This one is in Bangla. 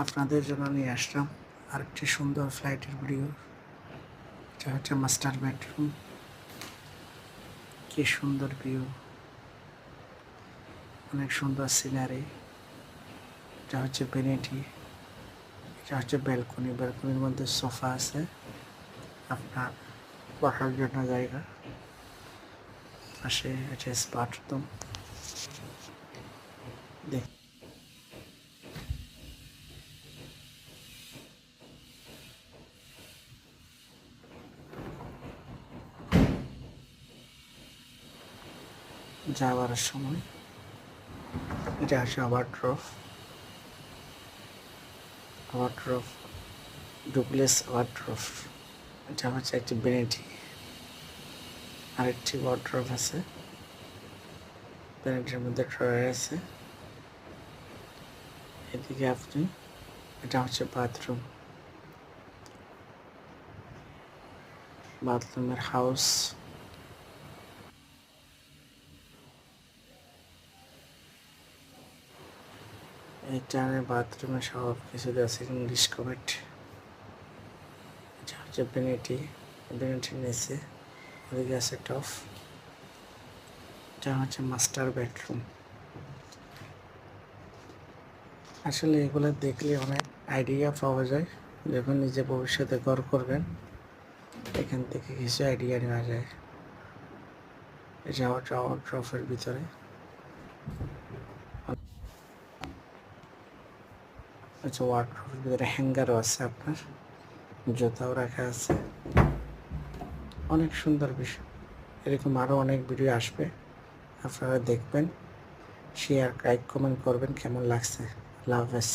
আপনাদের জন্য নিয়ে আসলাম আরেকটি সুন্দর ফ্লাইটের ভিডিও। এটা হচ্ছে মাস্টার বেডরুম। কি সুন্দর ভিউ, অনেক সুন্দর সিনারি। এটা হচ্ছে ভ্যানিটি, এটা হচ্ছে ব্যালকনি। ব্যালকনির মধ্যে সোফা আছে, আপনার বসার জন্য জায়গা। পাশে আছে বাথরুম। দেখ, যাওয়ার সময় এটা হচ্ছে ওয়ার্ড্রোব, ডুপ্লেস ওয়ার্ড্রোব। এটা হচ্ছে একটি ভ্যানিটি, আরেকটি ওয়ার্ড্রোব আছে। ভ্যানিটির মধ্যে ড্রয়ার আছে। এদিকে আপনি, এটা হচ্ছে বাথরুমের হাউস। এটা বাথরুমে সব কিছু আছে, ইংলিশ কমেন্ট। এটা হচ্ছে ভ্যানিটির নিচে ওদিকে আছে টফ। এটা হচ্ছে মাস্টার বেডরুম। আসলে এগুলো দেখলে অনেক আইডিয়া পাওয়া যায়। যখন নিজে ভবিষ্যতে ঘর করবেন, এখান থেকে কিছু আইডিয়া নেওয়া যায়। এটা হচ্ছে ওয়ার্ড্রোবের ভিতরে। আচ্ছা, ওয়ার্ড্রোবের ভিতরে হ্যাঙ্গারও আছে, আপনার জুতাও রাখা আছে। অনেক সুন্দর বিষয়। এরকম আরও অনেক ভিডিও আসবে, আপনারা দেখবেন। শেয়ার, লাইক, কমেন্ট করবেন কেমন লাগছে। আল্লাহ হাফেজ।